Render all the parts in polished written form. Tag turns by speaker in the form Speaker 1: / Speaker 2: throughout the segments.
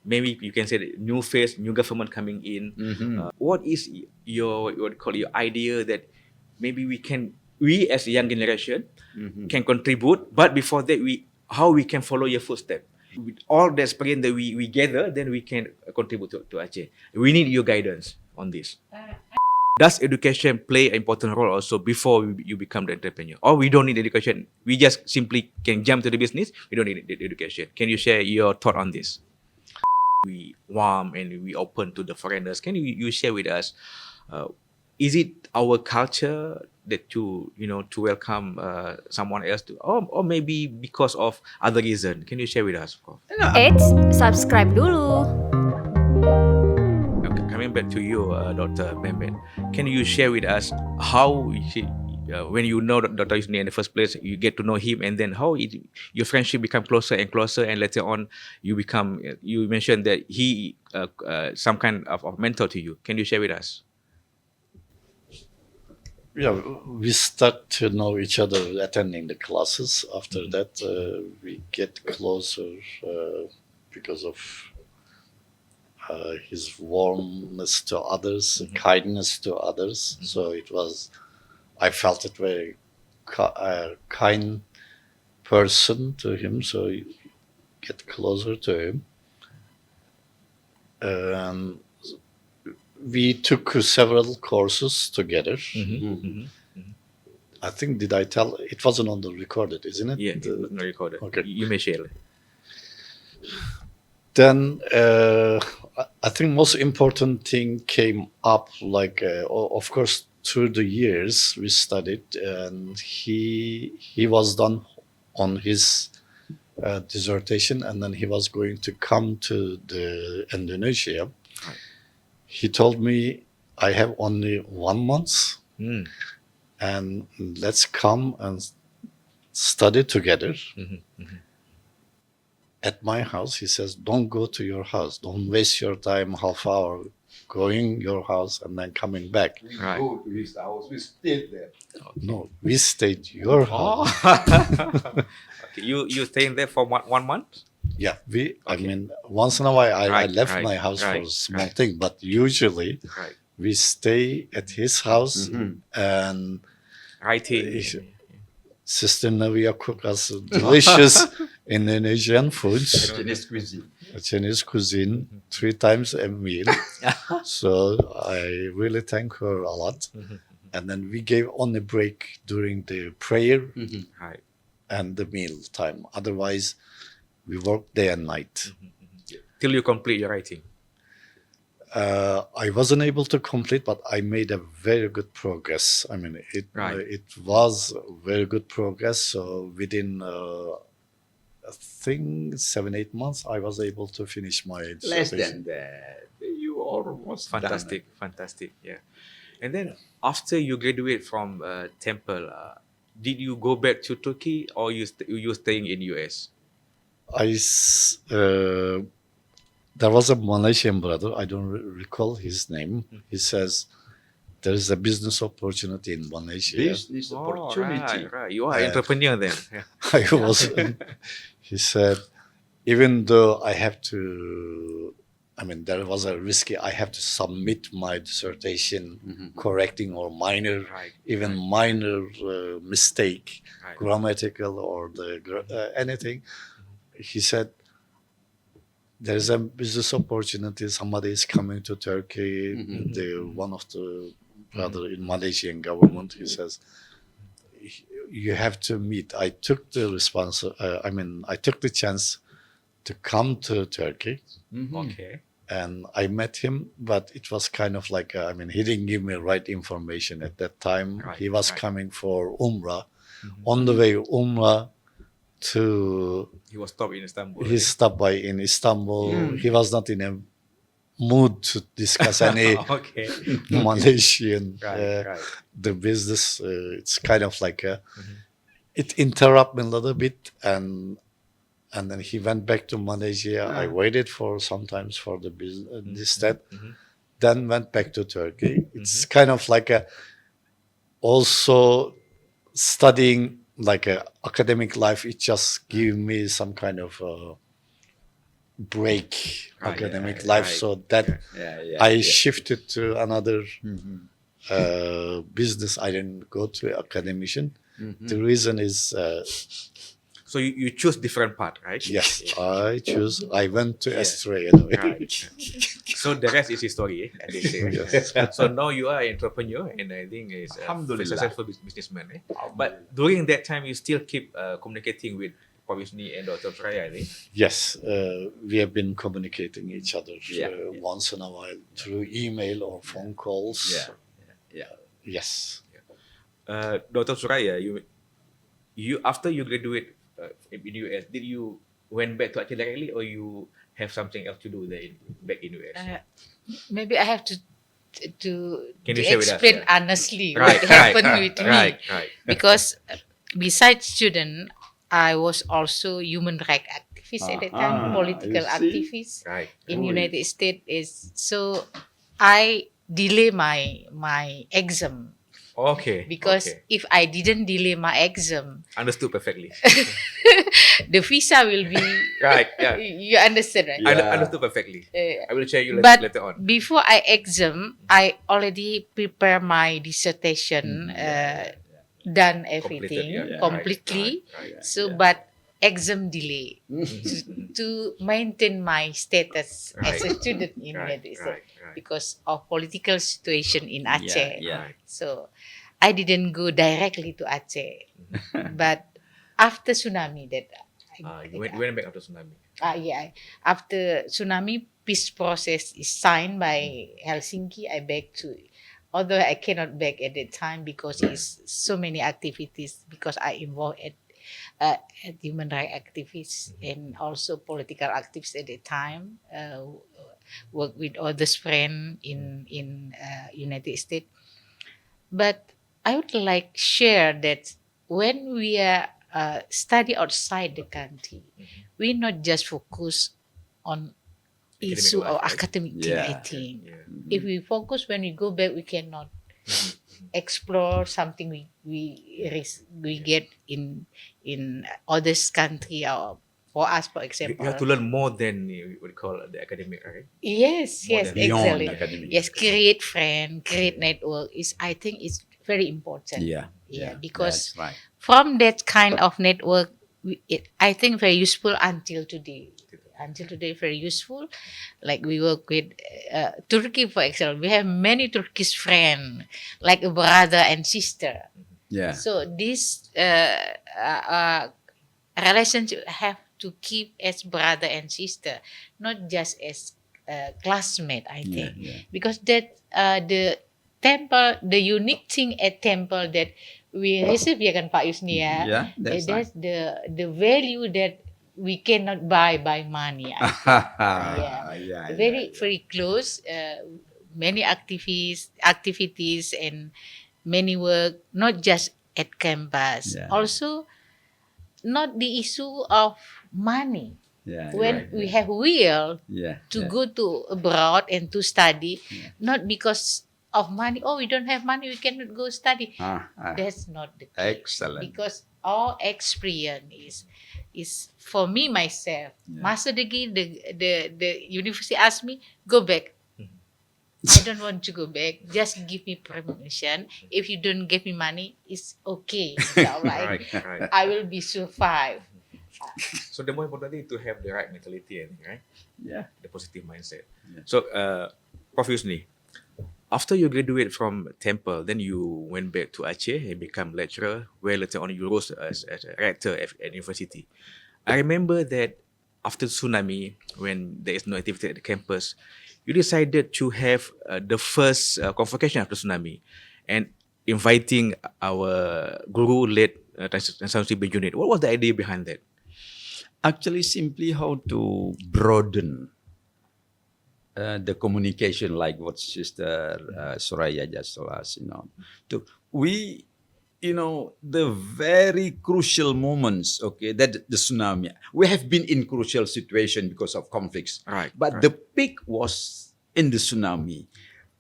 Speaker 1: maybe you can say that new phase, new government coming in. What is your idea that maybe we as a young generation can contribute, but before that how we can follow your footsteps? With all the experience that we gather, then we can contribute to Aceh. We need your guidance on this. Does education play an important role also before you become the entrepreneur? Or we don't need education, we just simply can jump to the business, we don't need the education? Can you share your thought on this? We warm and we open to the foreigners. Can you share with us, is it our culture that to welcome someone else to, or maybe because of other reason? Can you share with us?
Speaker 2: Eits, subscribe dulu.
Speaker 1: Coming back to you, Dr. Mehmet, can you share with us how when you know Dr. Yusni in the first place, you get to know him, and then how your friendship become closer and closer, and later on you mentioned that he some kind of mentor to you. Can you share with us?
Speaker 3: Yeah, we start to know each other attending the classes. After that, we get closer because of his warmness to others, kindness to others. So I felt it very kind person to him. So you get closer to him. We took several courses together. I think, did I tell? It wasn't on the recorded, isn't it?
Speaker 1: Yeah, it was not recorded.
Speaker 3: Okay.
Speaker 1: You may share.
Speaker 3: Then I think most important thing came up, of course, through the years we studied, and he was done on his dissertation, and then he was going to come to the Indonesia. He told me, I have only 1 month, and let's come and study together. At my house, he says, don't go to your house. Don't waste your time, half hour, going your house and then coming back.
Speaker 4: We go to his house, we stayed there.
Speaker 1: Okay.
Speaker 3: No, we stayed your house.
Speaker 1: Okay. You staying there for 1 month?
Speaker 3: Yeah, I mean, once in a while I left my house for a
Speaker 1: right,
Speaker 3: small thing, but usually we stay at his house and Sister Navia cook us delicious Indonesian foods. Chinese cuisine 3 times a meal. So I really thank her a lot. And then we gave only break during the prayer and the meal time. Otherwise, we work day and night.
Speaker 1: Till you complete your writing.
Speaker 3: I wasn't able to complete, but I made a very good progress. I mean, it was very good progress. So within, I think 7-8 months, I was able to finish my dissertation.
Speaker 4: Less than that. You almost
Speaker 1: Fantastic. Yeah. And then after you graduate from Temple, did you go back to Turkey, or you staying in US?
Speaker 3: There was a Malaysian brother, I don't recall his name. He says, there is a business opportunity in Malaysia.
Speaker 4: Business opportunity.
Speaker 1: Right. You are an entrepreneur then. Yeah.
Speaker 3: He said, even though there was a risky, I have to submit my dissertation correcting or minor mistake, grammatical or anything. He said, there's a business opportunity. Somebody is coming to Turkey. One of the brother in Malaysian government. He says, you have to meet. I took the I took the chance to come to Turkey.
Speaker 1: Okay.
Speaker 3: And I met him, but it was kind of like, he didn't give me right information at that time. He was coming for Umrah. On the way Umrah he was stopped in Istanbul. He stopped by in Istanbul. He was not in a mood to discuss any Malaysian the business. It's kind of like it interrupted me a little bit, and then he went back to Malaysia. I waited for sometimes for the business then went back to Turkey. It's kind of like also studying. Like academic life, it just gave me some kind of break
Speaker 1: Right,
Speaker 3: academic
Speaker 1: yeah,
Speaker 3: life,
Speaker 1: right.
Speaker 3: so that
Speaker 4: Yeah.
Speaker 3: I shifted to another business. I didn't go to academician. The reason is
Speaker 1: So you choose different path, right?
Speaker 3: yes,
Speaker 1: Yeah.
Speaker 3: I went to
Speaker 1: Yeah.
Speaker 3: Australia anyway.
Speaker 1: Right. So the rest is history, as they say.
Speaker 3: Yes.
Speaker 1: So now you are an entrepreneur, and I think is a
Speaker 4: Alhamdulillah.
Speaker 1: successful businessman. But during that time, you still keep communicating with Yusni and Dr. Suraiya, I think.
Speaker 3: Yes, we have been communicating each other
Speaker 4: Yeah.
Speaker 3: once in a while through email or phone calls.
Speaker 4: Yeah.
Speaker 3: Yes.
Speaker 1: Dr. Suraiya, you after you graduate in US, did you went back to Aceh directly, or you have something else to do there back in US?
Speaker 5: Maybe I have to
Speaker 1: Can you share with us?
Speaker 5: explain
Speaker 1: Yeah.
Speaker 5: honestly what happened with me.
Speaker 1: Right.
Speaker 5: Because besides student, I was also human rights activist at the time, political
Speaker 4: you see?
Speaker 5: activist
Speaker 1: Right.
Speaker 5: in
Speaker 4: Oh,
Speaker 5: United States. So I delay my exam
Speaker 1: Okay.
Speaker 5: because
Speaker 1: okay.
Speaker 5: if I didn't delay my exam,
Speaker 1: Understood perfectly.
Speaker 5: the visa will be.
Speaker 1: Right. Yeah.
Speaker 5: You understand, right?
Speaker 4: Yeah.
Speaker 1: Understood perfectly. I will share you
Speaker 5: But
Speaker 1: later on.
Speaker 5: before I exam, I already prepare my dissertation, done everything
Speaker 1: yeah.
Speaker 5: completely.
Speaker 1: Right.
Speaker 5: So, but exam delay to maintain my status as a student in United States because of political situation in Aceh.
Speaker 4: Yeah.
Speaker 5: So, I didn't go directly to Aceh, but after tsunami that.
Speaker 1: You went back after tsunami.
Speaker 5: After tsunami, peace process is signed by Helsinki. I back to, although I cannot back at that time because it's so many activities. Because I involved at human rights activists and also political activists at the time. Work with others friends in United States. But I would like share that when we are study outside the country, we not just focus on
Speaker 1: Academic
Speaker 5: issue
Speaker 1: life,
Speaker 5: or
Speaker 1: right?
Speaker 5: academic thing. I
Speaker 4: Yeah.
Speaker 5: think
Speaker 1: Yeah.
Speaker 5: if we focus when we go back, we cannot explore something we get in others country or for us, for
Speaker 1: You
Speaker 5: example.
Speaker 1: have to learn more than what we call the academic, right?
Speaker 5: Yes,
Speaker 1: More
Speaker 5: yes,
Speaker 1: than
Speaker 5: exactly.
Speaker 4: beyond academic.
Speaker 5: Yes, create friend, create network is, I think, is very important.
Speaker 4: Yeah.
Speaker 5: Because
Speaker 4: that's right.
Speaker 5: from that kind of network, I think very useful until today. Very useful. Like we work with Turkey, for example. We have many Turkish friends, like a brother and sister.
Speaker 4: Yeah.
Speaker 5: So this relationship have to keep as brother and sister, not just as classmate. I think because that the temple, the unique thing at temple that we receive ya kan Pak Yusni ya.
Speaker 4: Yeah, that's right.
Speaker 5: That's the value that we cannot buy by money. I think. Very close. Many activities and many work, not just at campus.
Speaker 4: Yeah.
Speaker 5: Also, not the issue of money.
Speaker 4: Yeah.
Speaker 5: When we have will to go to abroad and to study, not because of money. Oh, we don't have money, we cannot go study. That's not the case.
Speaker 4: Excellent.
Speaker 5: Because our experience is for me myself. Master degree, the university asked me go back. I don't want to go back. Just give me permission. If you don't give me money, it's okay.
Speaker 1: Right.
Speaker 5: I will be survive.
Speaker 1: So the more important thing to have the right mentality, I think, right?
Speaker 4: Yeah.
Speaker 1: The positive mindset.
Speaker 4: Yeah.
Speaker 1: So, Prof. Yusni, after you graduate from Temple, then you went back to Aceh and become lecturer, where later on you rose as a rector at university. I remember that after tsunami, when there is no activity at the campus, you decided to have the first convocation after tsunami and inviting our guru, late Tan Sri Junid. What was the idea behind that?
Speaker 4: Actually, simply how to broaden the communication, like what Sister Suraiya just told us. The very crucial moments. Okay, that the tsunami. We have been in crucial situation because of conflicts.
Speaker 1: Right.
Speaker 4: But the peak was in the tsunami.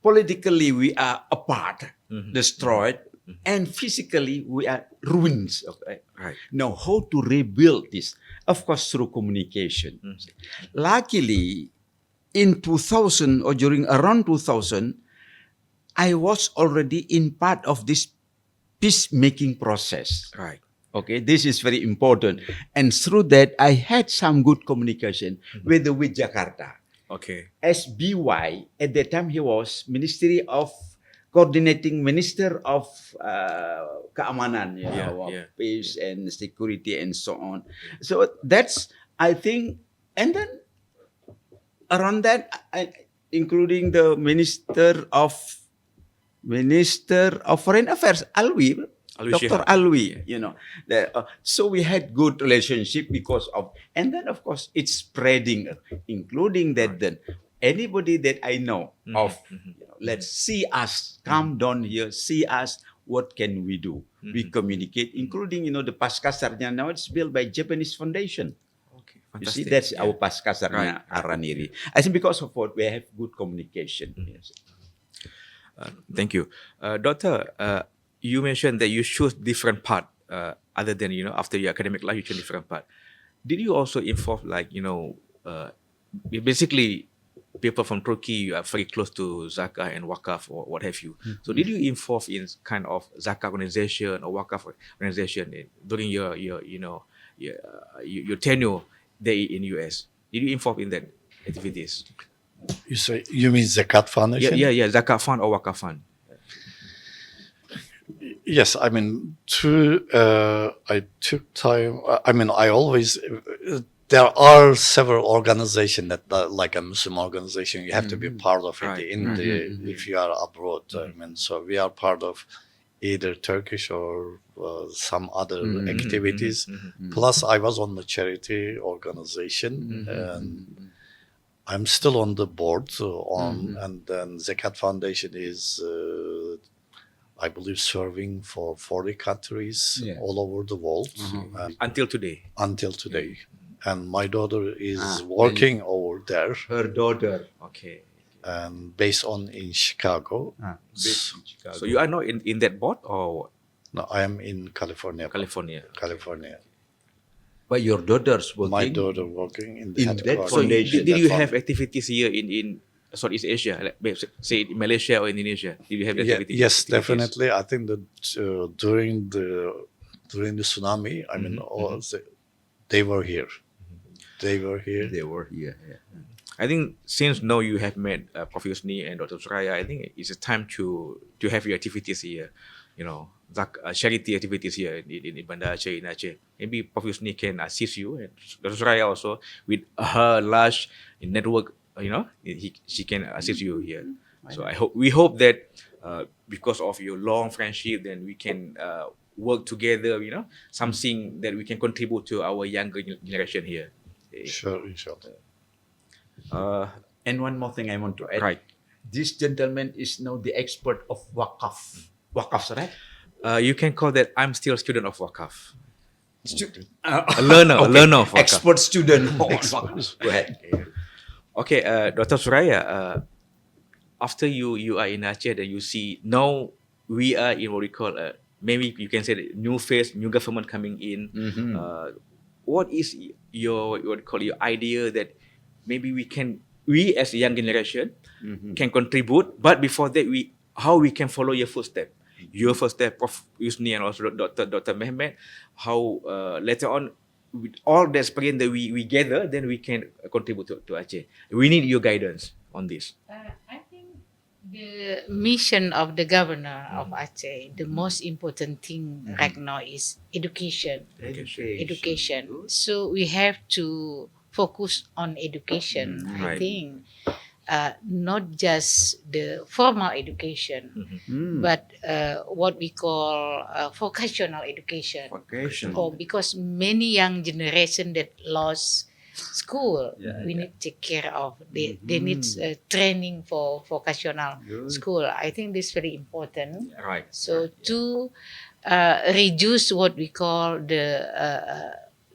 Speaker 4: Politically, we are apart, destroyed, and physically we are ruins. Okay.
Speaker 1: Right.
Speaker 4: Now, how to rebuild this? Of course, through communication. Luckily, in 2000 or during around 2000, I was already in part of this peacemaking process.
Speaker 1: Right.
Speaker 4: Okay, this is very important. And through that, I had some good communication with Jakarta.
Speaker 1: Okay.
Speaker 4: SBY, at that time he was Ministry of Coordinating Minister of Keamanan, peace and security and so on. So that's, I think, and then around that, including the Minister of Foreign Affairs, Dr.
Speaker 1: Shihab.
Speaker 4: Alwi, so we had good relationship because of, and then of course it's spreading, including that then anybody that I know of, let's see us, come down here, see us, what can we do? We communicate, including, the Paskasarnya now it's built by Japanese Foundation.
Speaker 1: Okay.
Speaker 4: You see,
Speaker 1: Fantastic.
Speaker 4: that's our Paskasarnya
Speaker 1: Right.
Speaker 4: Araniri. I think because of what we have good communication. Yes.
Speaker 1: Thank you. Doctor, you mentioned that you choose different path other than, after your academic life, you choose different path. Did you also involve basically people from Turkey are very close to Zakah and Wakaf or what have you. So did you involve in kind of Zakah organization or Wakaf organization during your tenure there in US? Did you involve in that activities?
Speaker 3: You mean Zakat Foundation?
Speaker 1: Yeah, Zakat fund or Wakaf fund.
Speaker 3: Yes, I mean, I took time. I mean, I always. There are several organizations that, like a Muslim organization, you have to be part of it.
Speaker 1: Right.
Speaker 3: If you are abroad, I mean, so we are part of either Turkish or some other activities. Plus, I was on the charity organization, and I'm still on the board. And then Zakat Foundation is, I believe, serving for 40 countries all over the world
Speaker 1: Until today.
Speaker 3: until today. And my daughter is working over there,
Speaker 4: Her daughter.
Speaker 1: Okay.
Speaker 3: and based in Chicago.
Speaker 4: Based in Chicago.
Speaker 1: So you are not in that board or
Speaker 3: No, I am in California.
Speaker 1: California?
Speaker 3: California.
Speaker 4: But your daughter's working.
Speaker 3: My daughter working in the
Speaker 4: in that
Speaker 3: headquarters.
Speaker 1: So
Speaker 4: foundation.
Speaker 1: did you have activities here in Southeast Asia, like, say in Malaysia or Indonesia? Did you have activities?
Speaker 3: Yes,
Speaker 1: activities?
Speaker 3: definitely. I think that during the tsunami, I mean, they were here. They were here.
Speaker 4: They were here. Yeah.
Speaker 1: I think since now you have met Prof. Yusni and Dr. Suraiya, I think it's a time to have your activities here, charity activities here in Banda Aceh, in Aceh. Maybe Prof. Yusni can assist you, and Dr. Suraiya also with her large network, she can assist you here. So we hope that because of your long friendship, then we can work together, something that we can contribute to our younger generation here.
Speaker 3: Sure, inshallah.
Speaker 4: And one more thing I want to add.
Speaker 1: Right.
Speaker 4: This gentleman is now the expert of Wakaf. Wakaf, right?
Speaker 1: You can call that I'm still a student of Wakaf.
Speaker 4: A
Speaker 1: learner of Wakaf.
Speaker 4: Expert student. Go ahead.
Speaker 1: Okay, Dr. Suraiya, after you are in Aceh, then you see now we are in what we call maybe you can say the new phase, new government coming in. What is your idea that maybe we as a young generation can contribute, but before that how we can follow your footstep, Prof. Yusni and also Dr. Mehmet, how later on with all the experience that we gather, then we can contribute to Aceh. We need your guidance on this.
Speaker 5: I think the mission of the governor of Aceh, the most important thing right now is education. Education. So we have to focus on education. I
Speaker 1: Right.
Speaker 5: think not just the formal education, but what we call vocational education. Because many young generation that lost school, we need to take care of. They need training for vocational school. I think this is very important.
Speaker 1: Right.
Speaker 5: So to reduce what we call the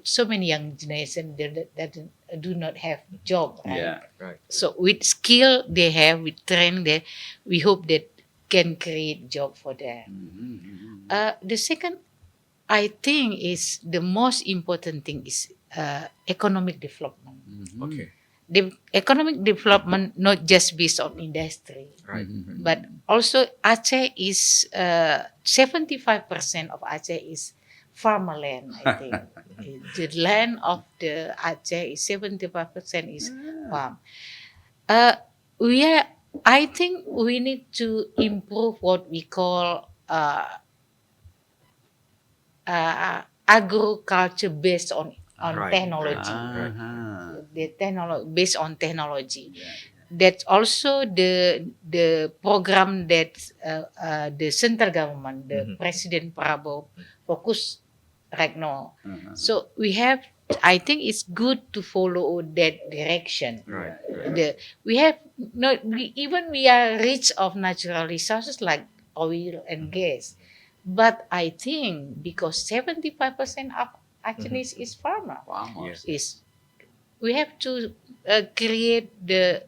Speaker 5: so many young generation that do not have job. Right?
Speaker 4: Yeah.
Speaker 1: Right.
Speaker 5: So with skill they have, with training they, we hope that can create job for them. The second, I think, is the most important thing is economic development.
Speaker 1: Okay.
Speaker 5: The economic development not just based on industry,
Speaker 1: Right.
Speaker 5: but also Aceh is 75% of Aceh is farmland. I think the land of the Aceh is 75% is farm. I think we need to improve what we call agriculture based on
Speaker 1: Right.
Speaker 5: technology.
Speaker 4: Uh-huh.
Speaker 5: The technology based on technology. That's also the program that the central government, the President Prabowo, focus right now. So we have. I think it's good to follow that direction.
Speaker 1: Right.
Speaker 5: We have we are rich of natural resources like oil and gas, but I think because 75% of Aceh is farmer,
Speaker 4: Farmers.
Speaker 5: is we have to create the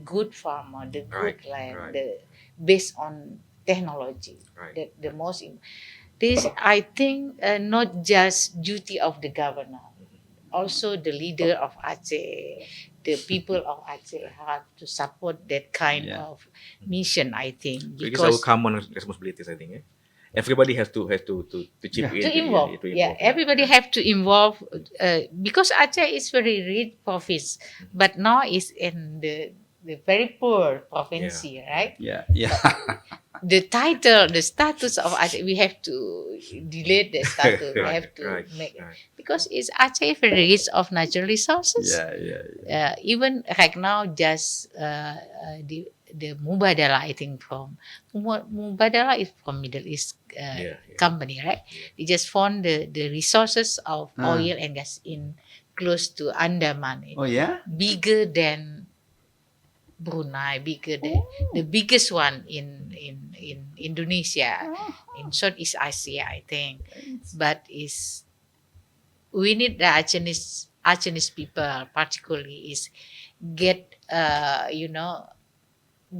Speaker 5: good farmer, the good
Speaker 1: Right,
Speaker 5: land,
Speaker 1: right.
Speaker 5: based on technology.
Speaker 1: Right.
Speaker 5: The most this I think not just duty of the governor, also the leader of Aceh, the people of Aceh have to support that kind
Speaker 4: Yeah.
Speaker 5: of mission. I think
Speaker 1: So it is our
Speaker 5: because
Speaker 1: common responsibilities, I think. Everybody has to chip in.
Speaker 5: to involve. Everybody have to involve because Aceh is very rich province, but now is in the very poor province, right?
Speaker 4: Yeah.
Speaker 5: The title, the status of Aceh, we have to delete the status. We have to
Speaker 1: Right,
Speaker 5: make
Speaker 1: right.
Speaker 5: because it's Aceh very rich of natural resources.
Speaker 4: Yeah.
Speaker 5: Even right now, just the Mubadala, I think from Mubadala is from Middle East company, right? They just found the resources of oil and gas in close to Andaman.
Speaker 4: Oh yeah.
Speaker 5: Bigger than Brunei, bigger than the biggest one in Indonesia, in Southeast Asia, I think. But we need the Achenese people, particularly, is get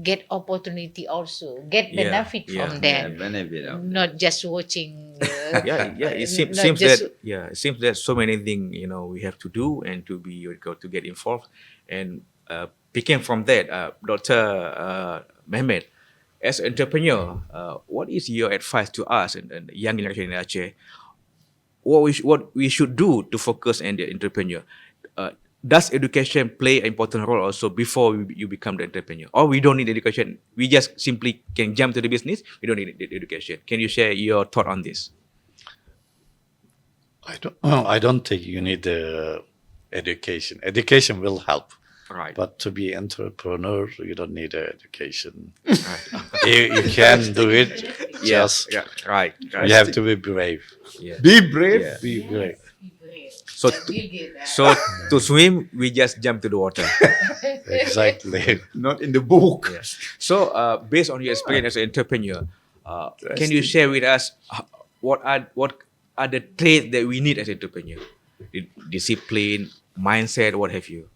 Speaker 5: get opportunity also, get benefit from them,
Speaker 4: Benefit of
Speaker 5: not just watching.
Speaker 1: It seems
Speaker 5: not just-
Speaker 1: it seems that so many things we have to do and to get involved, and picking from that, Dr. Mehmet, as an entrepreneur, what is your advice to us and young generation in Aceh? What we should do to focus on the entrepreneur? Does education play an important role also before you become the entrepreneur, or we don't need education? We just simply can jump to the business. We don't need the education. Can you share your thought on this?
Speaker 3: I don't think you need education. Education will help.
Speaker 1: Right.
Speaker 3: But to be entrepreneur, you don't need education.
Speaker 1: Right.
Speaker 3: You can do it. Just
Speaker 1: Right.
Speaker 3: you have to be brave.
Speaker 1: Yeah.
Speaker 4: Be brave.
Speaker 1: Yeah.
Speaker 3: Be brave.
Speaker 1: So to swim, we just jump to the water.
Speaker 3: Exactly.
Speaker 4: Not in the book.
Speaker 1: Yes. So, based on your experience as an entrepreneur, can you share with us what are the traits that we need as an entrepreneur? Discipline, mindset, what have you?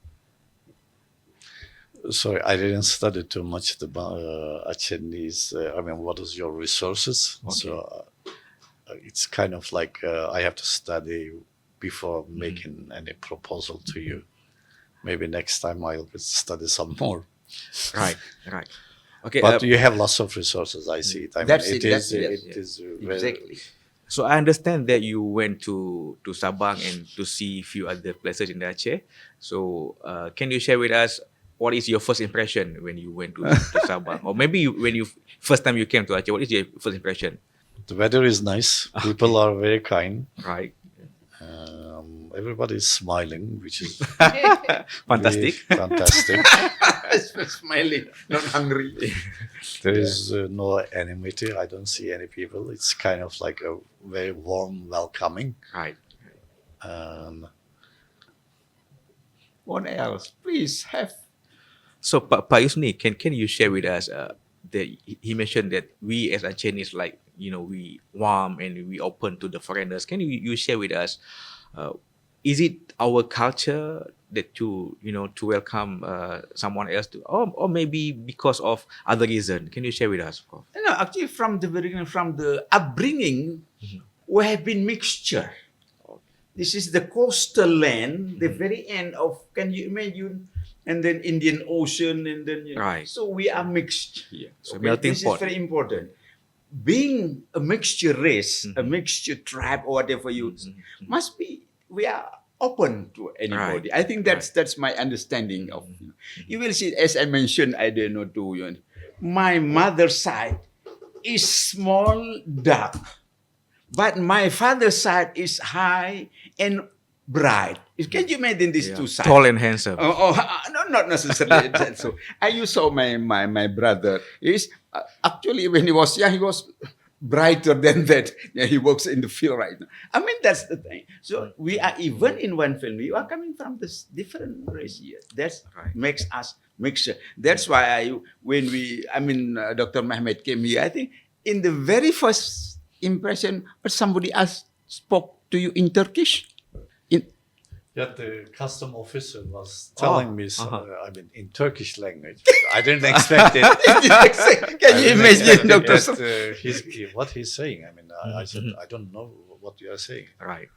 Speaker 3: Sorry, I didn't study too much about Achenese. What is your resources?
Speaker 1: Okay.
Speaker 3: So it's kind of like I have to study before making any proposal to you. Maybe next time I'll study some more.
Speaker 1: Right. Okay.
Speaker 3: But you have lots of resources. I see it.
Speaker 4: That's
Speaker 3: it
Speaker 4: it,
Speaker 3: is.
Speaker 4: that's it.
Speaker 3: It is very-
Speaker 4: Exactly.
Speaker 1: So I understand that you went to Sabang and to see a few other places in Aceh. So can you share with us what is your first impression when you went to Sabang, or maybe when you first time you came to Aceh? What is your first impression?
Speaker 3: The weather is nice. People are very kind.
Speaker 1: Right.
Speaker 3: Everybody is smiling, which is
Speaker 1: Fantastic.
Speaker 3: really fantastic.
Speaker 4: Smiling, not hungry.
Speaker 3: There is no enmity. I don't see any people. It's kind of like a very warm, welcoming.
Speaker 1: Right.
Speaker 4: What else? Please have.
Speaker 1: So, Pak Yusni, can you share with us that he mentioned that we as Acehnese, like, we warm and we open to the foreigners. Can you share with us, is it our culture that to welcome someone else to, or maybe because of other reason? Can you share with us?
Speaker 4: No, actually, from the beginning, from the upbringing, we have been mixture. This is the coastal land, the very end of, can you imagine? And then Indian Ocean, and then,
Speaker 1: Right.
Speaker 4: so we are mixed here.
Speaker 1: So melting
Speaker 4: this
Speaker 1: pot.
Speaker 4: is very important. Being a mixture race, a mixture tribe, or whatever you must be, we are open to anybody.
Speaker 1: Right.
Speaker 4: I think that's my understanding of. You will see, as I mentioned, I don't know to you. My mother's side is small, dark, but my father's side is high and bright. Can you imagine these two sides?
Speaker 1: Tall and handsome.
Speaker 4: No, not necessarily. that. So I saw my brother. He's actually, when he was young, he was brighter than that. Yeah, he works in the field right now. I mean, that's the thing. So we are even in one family. We are coming from this different race here. That makes us mixture. That's why Dr. Mehmet came here. I think in the very first impression, somebody else spoke to you in Turkish.
Speaker 3: Yeah, the custom officer was telling me, in Turkish language. I didn't expect it.
Speaker 4: Can you imagine, Doctor?
Speaker 3: What he's saying? I said, I don't know what you are saying.
Speaker 1: Right.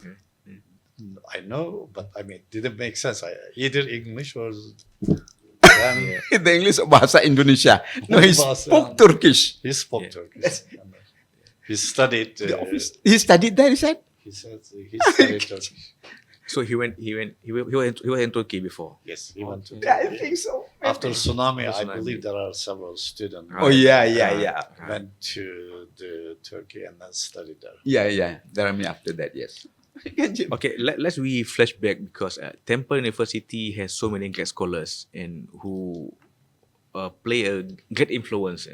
Speaker 3: I know, but it didn't make sense. Either English or...
Speaker 4: The English bahasa Indonesia. No, he spoke Turkish.
Speaker 3: He spoke Turkish. He studied...
Speaker 4: he studied there, he said?
Speaker 3: He said he studied Turkish.
Speaker 1: So he went in Turkey before.
Speaker 3: Yes, he went to.
Speaker 4: I think so.
Speaker 3: After tsunami, I believe there are several students.
Speaker 4: Oh yeah.
Speaker 3: Went to the Turkey and then studied there.
Speaker 4: Yeah. There after that, yes.
Speaker 1: Okay, let's flashback because Temple University has so many great scholars and who play a great influence,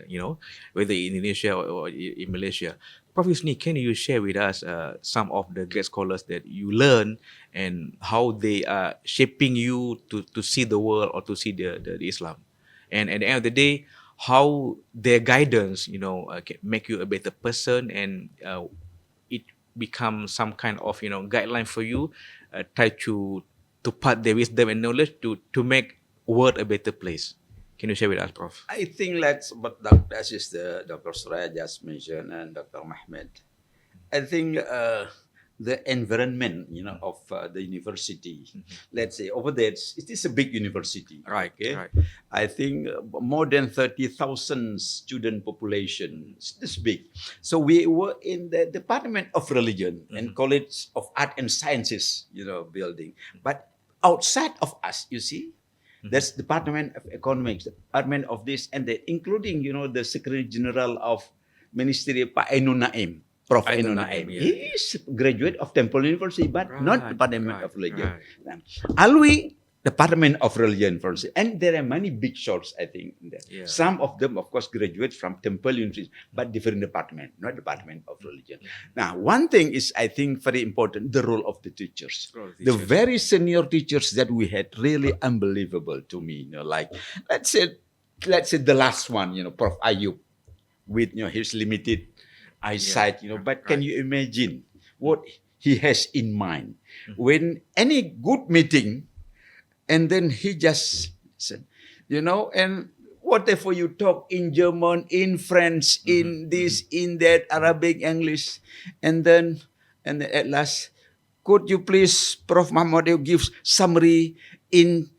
Speaker 1: whether in Indonesia or in Malaysia. Prof. Yusni, can you share with us some of the great scholars that you learn and how they are shaping you to see the world or to see the Islam? And at the end of the day, how their guidance, can make you a better person and it becomes some kind of, guideline for you, try to part their wisdom and knowledge to make world a better place. Can you share with us, Prof?
Speaker 4: I think that's what Dr. Suraiya just mentioned and Dr. Mehmet. I think the environment, of the university. Let's say over there, it is a big university.
Speaker 1: Right.
Speaker 4: Okay.
Speaker 1: Right.
Speaker 4: I think more than 30,000 student population. It's this big. So we were in the Department of Religion and College of Art and Sciences, building. But outside of us, you see. That's Department of Economics, Department of this, and that, including, the Secretary General of Ministry, Pak Ainun Naim, Prof. Ainun Naim. He is graduate of Temple University, but not Department of Religion. Alwi, Department of Religion, and there are many big shots, I think, in there.
Speaker 1: Yeah.
Speaker 4: Some of them, of course, graduate from Temple University, but different department, not Department of Religion. Now, one thing is, I think, very important, the role of the teachers. The very senior teachers that we had, really unbelievable to me. Like, let's say the last one, Prof. Ayub, with his limited eyesight, but can you imagine what he has in mind when any good meeting? And then he just said, and whatever you talk in German, in French, in this, in that, Arabic, English, and then at last, could you please, Prof. Mahmoud, give summary in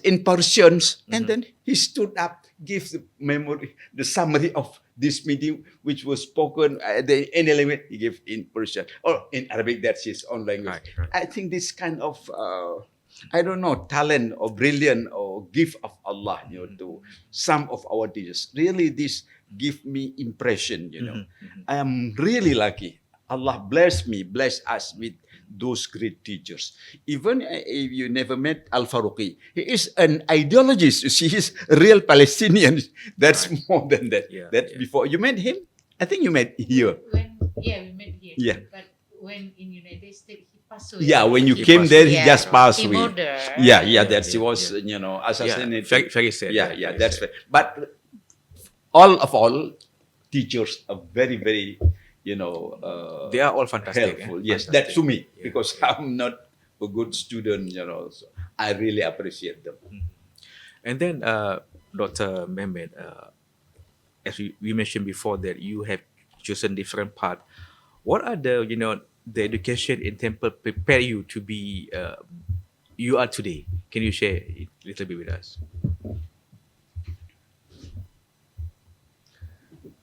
Speaker 4: in Persians? And then he stood up, give the summary of this meeting, which was spoken at the end element, he gave in Persian or in Arabic. That's his own language.
Speaker 1: Right.
Speaker 4: I think this kind of talent or brilliant or gift of Allah, to some of our teachers. Really, this give me impression. I am really lucky. Allah bless us with those great teachers. Even if you never met Al-Faruqi, he is an ideologist. You see, he's a real Palestinian. That's more than that.
Speaker 1: Yeah,
Speaker 4: Before you met him, I think you met here.
Speaker 5: We met here.
Speaker 4: Yeah.
Speaker 5: But when in United States, he passed away.
Speaker 4: Yeah, when you
Speaker 1: He
Speaker 4: came
Speaker 1: passed
Speaker 4: there,
Speaker 1: away.
Speaker 4: he just passed
Speaker 5: He
Speaker 4: away.
Speaker 5: murdered.
Speaker 4: He was, assassinated.
Speaker 1: Very, very sad.
Speaker 4: Yeah,
Speaker 1: very
Speaker 4: that's
Speaker 1: sad.
Speaker 4: right. But all teachers are very, very,
Speaker 1: They are all fantastic.
Speaker 4: helpful.
Speaker 1: Fantastic.
Speaker 4: Yes, that's to me
Speaker 1: Yeah.
Speaker 4: because I'm not a good student, so I really appreciate them.
Speaker 1: And then, Dr. Mehmet, as we mentioned before that you have chosen different path. What are the the education in Temple prepare you to be you are today? Can you share it a little bit with us?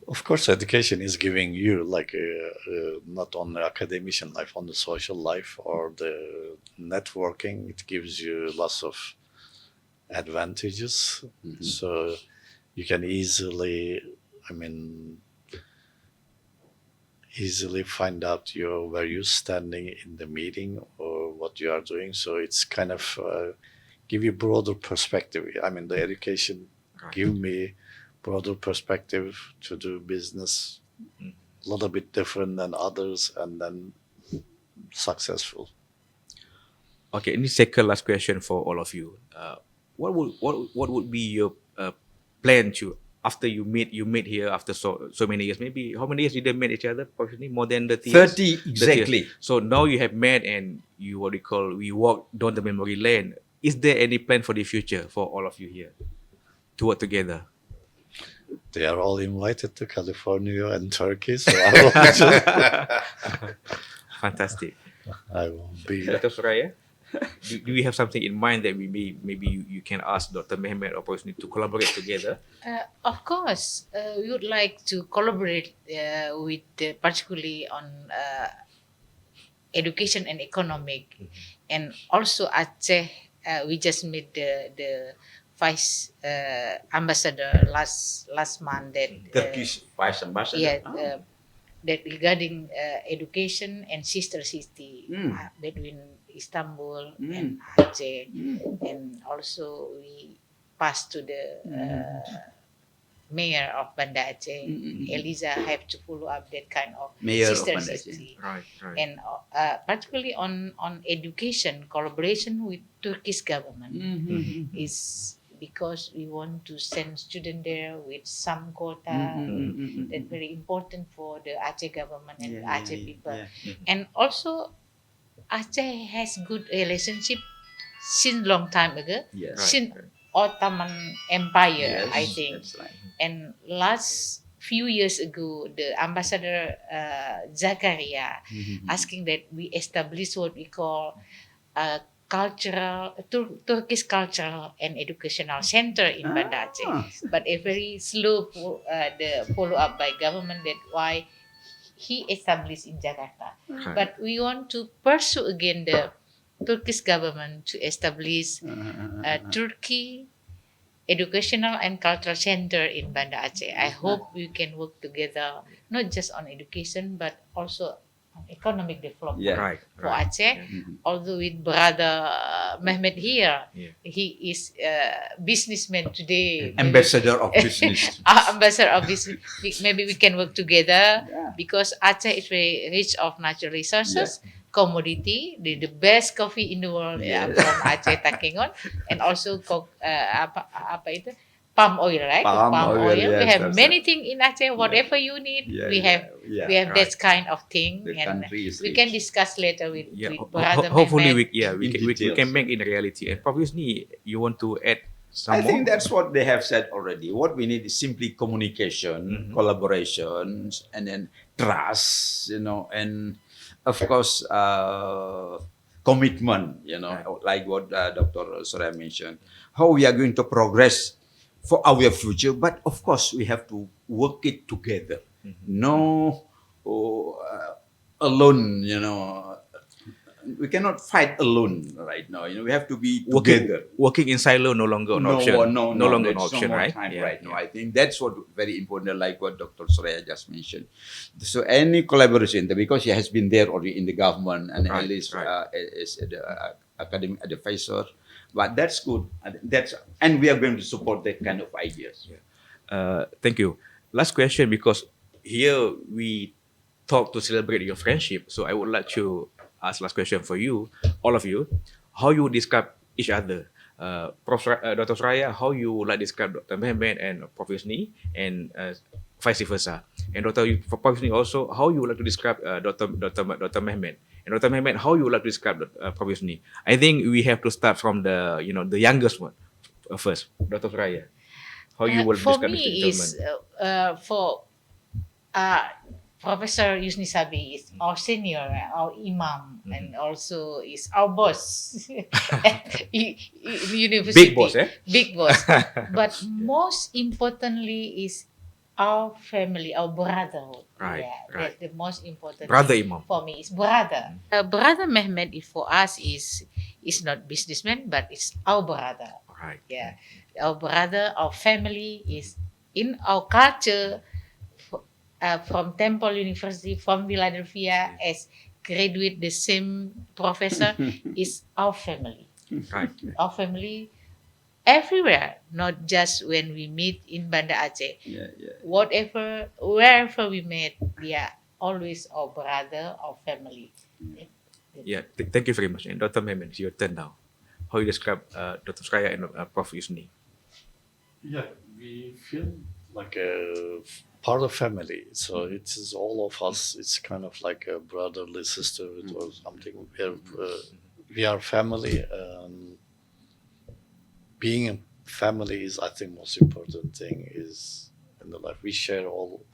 Speaker 3: Of course, education is giving you like not on the academician life, on the social life or the networking. It gives you lots of advantages. So you can easily, I mean, easily find out where you're standing in the meeting or what you are doing. So it's kind of give you broader perspective. I mean, the education give me broader perspective to do business a little bit different than others, and then successful.
Speaker 1: Okay, and this second last question for all of you. What would be your plan to after you meet here after so many years? Maybe how many years you didn't meet each other? Probably more than 30 years.
Speaker 4: 30
Speaker 1: 30
Speaker 4: exactly.
Speaker 1: years. So now you have met and you we walk down the memory lane. Is there any plan for the future for all of you here to work together?
Speaker 3: They are all invited to California and Turkey, so I will
Speaker 1: Fantastic.
Speaker 3: I won't be.
Speaker 1: Dr. Suraiya, do we have something in mind that maybe you can ask Dr. Mehmet or Posni to collaborate together?
Speaker 5: Of course, we would like to collaborate with particularly on education and economic, and also Aceh. We just met the vice ambassador last month that
Speaker 4: Turkish vice ambassador.
Speaker 5: that regarding education and sister city between Istanbul and Aceh, and also we passed to the mayor of Banda Aceh. Eliza have to follow up that kind of
Speaker 4: Mayor of
Speaker 5: sister
Speaker 4: Banda Aceh.
Speaker 5: city,
Speaker 1: Right.
Speaker 5: and particularly on education collaboration with Turkish government is because we want to send students there with some quota. That's very important for the Aceh government and Aceh people. And also Aceh has good relationship since long time ago,
Speaker 4: Yes.
Speaker 5: since Ottoman Empire,
Speaker 4: Yes,
Speaker 5: I think.
Speaker 4: that's right.
Speaker 5: And last few years ago, the ambassador Zakaria asking that we establish what we call Turkish cultural and educational center in Banda Aceh, but a very slow the follow up by government. That why he established in Jakarta. But we want to pursue again the Turkish government to establish Turkey educational and cultural center in Banda Aceh. I hope we can work together, not just on education, but also on economic development for Aceh. Although with brother Mehmet here, he is a businessman today.
Speaker 4: Ambassador of business.
Speaker 5: Ambassador of business. Maybe we can work together because Aceh is very rich of natural resources. Commodity, the best coffee in the world from Aceh Takengon, and also apa itu palm oil, right?
Speaker 4: Palm oil, yes,
Speaker 5: we have
Speaker 4: that's
Speaker 5: many things in Aceh. Whatever you need, we have that kind of thing,
Speaker 4: The
Speaker 5: and
Speaker 4: country is
Speaker 5: we
Speaker 4: rich.
Speaker 5: can discuss later with brother
Speaker 1: Hopefully
Speaker 5: Mehmet.
Speaker 1: we
Speaker 4: details.
Speaker 1: can make in reality. And probably you want to add some
Speaker 4: I
Speaker 1: more?
Speaker 4: think that's what they have said already. What we need is simply communication, collaboration, and then trust, and of course, commitment, like what Dr. Suraiya mentioned, how we are going to progress for our future. But of course, we have to work it together. No alone, we cannot fight alone right now. We have to be together.
Speaker 1: Working in silo no longer an option. No longer an
Speaker 4: there's
Speaker 1: option,
Speaker 4: no more
Speaker 1: right?
Speaker 4: time right now. I think that's what very important, like what Dr. Suraiya just mentioned. So any collaboration, because he has been there already in the government and at least as the academic advisor, but that's good. And we are going to support that kind of ideas.
Speaker 1: Thank you. Last question, because here we talk to celebrate your friendship. So I would like to ask last question for you, all of you. How you describe each other? Dr. Suraiya, how you would like describe Dr. Mehmet and Prof. Yusni, and vice versa. And Prof. Yusni also, how you would like to describe Dr. Mehmet? And Dr. Mehmet, how you would like to describe Prof. Yusni? I think we have to start from the the youngest one first. Dr. Suraiya, how you will
Speaker 5: For
Speaker 1: describe
Speaker 5: me
Speaker 1: this gentleman?
Speaker 5: is Professor Yusni Sabi is our senior, our imam, and also is our boss at university.
Speaker 1: Big boss, eh?
Speaker 5: Big boss. But most importantly is our family, our brotherhood.
Speaker 1: Right,
Speaker 5: Yeah,
Speaker 1: right.
Speaker 5: that's the most important
Speaker 1: Brother
Speaker 5: thing
Speaker 1: Imam.
Speaker 5: for me is brother. Brother Mehmet for us is not businessman, but it's our brother.
Speaker 1: Right.
Speaker 5: Yeah, our brother, our family is in our culture. From Temple University, from Philadelphia, as graduate the same professor, is our family.
Speaker 1: Right.
Speaker 5: Our family everywhere, not just when we meet in Banda Aceh.
Speaker 4: Yeah, yeah.
Speaker 5: Whatever, wherever we met, they are always our brother, our family.
Speaker 1: Yeah, thank you very much. And Dr. Mehmet, it's your turn now. How you describe Dr. Suraiya and Prof. Yusni?
Speaker 3: Yeah, we feel like a part of family. So it is all of us. It's kind of like a brotherly sisterhood or something. We are family. Being a family is, I think, most important thing is in the life. We share all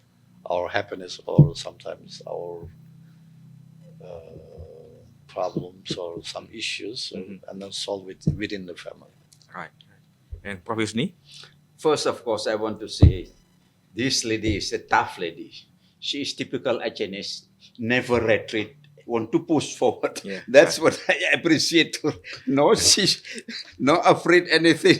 Speaker 3: our happiness or sometimes our problems or some issues, and then solve it within the family.
Speaker 1: Right. And Prof. Yusni?
Speaker 4: First, of course, I want to say this lady is a tough lady. She is typical Achenese, never retreat, want to push forward.
Speaker 1: Yeah.
Speaker 4: That's what I appreciate. No, she's not afraid anything.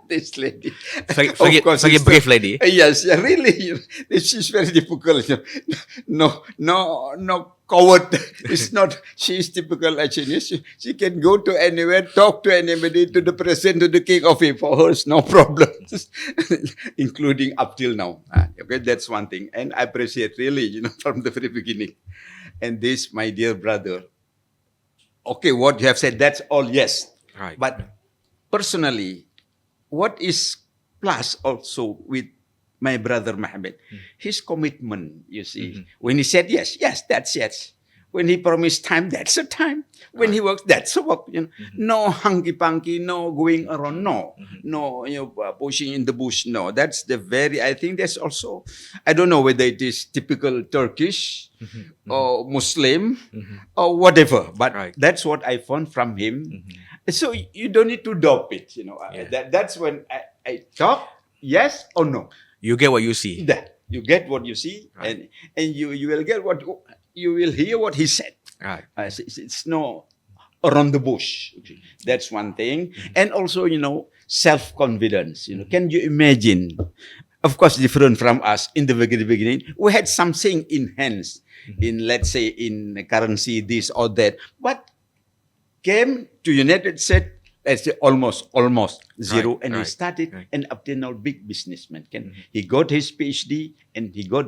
Speaker 4: This lady.
Speaker 1: Very
Speaker 4: it's
Speaker 1: brave lady.
Speaker 4: Yes, yeah, really. She's very difficult. No, coward. It's not. She is typical Achenese. She can go to anywhere, talk to anybody, to the president, to the king of it. For her, it's no problem, including up till now. Okay, that's one thing, and I appreciate really, from the very beginning. And this, my dear brother. Okay, what you have said, that's all yes.
Speaker 1: Right.
Speaker 4: But personally, what is plus also with my brother Mehmet, his commitment, you see. When he said yes, that's yes. When he promised time, that's a time. When he works, that's a work. No hanky-panky, no going around, no. Pushing in the bush, no. That's I think that's also, I don't know whether it is typical Turkish or Muslim or whatever, but
Speaker 1: Right.
Speaker 4: that's what I found from him. So you don't need to doubt it,
Speaker 1: Yeah.
Speaker 4: That's when I talk, yes or no.
Speaker 1: You get what you see.
Speaker 4: That you get what you see,
Speaker 1: Right.
Speaker 4: and you will get what you will hear what he said.
Speaker 1: Right.
Speaker 4: It's no around the bush. That's one thing, and also self-confidence. Can you imagine? Of course, different from us in the very beginning. We had something in hands, in let's say in currency this or that, but came to United States. Let's say almost zero, and he started, and up till now, big businessman. He got his PhD, and he got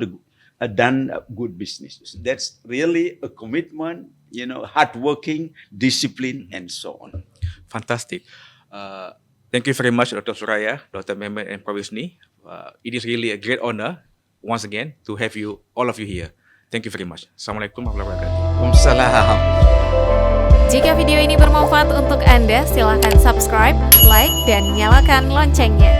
Speaker 4: done a good business. That's really a commitment, hardworking, discipline, and so on.
Speaker 1: Fantastic. Thank you very much, Dr. Suraiya, Dr. Mehmet, and Prof. Yusni. It is really a great honor, once again, to have all of you here. Thank you very much. Assalamualaikum warahmatullahi wabarakatuh.
Speaker 4: Waalaikumsalam.
Speaker 2: Jika video ini bermanfaat untuk Anda, silakan subscribe, like, dan nyalakan loncengnya.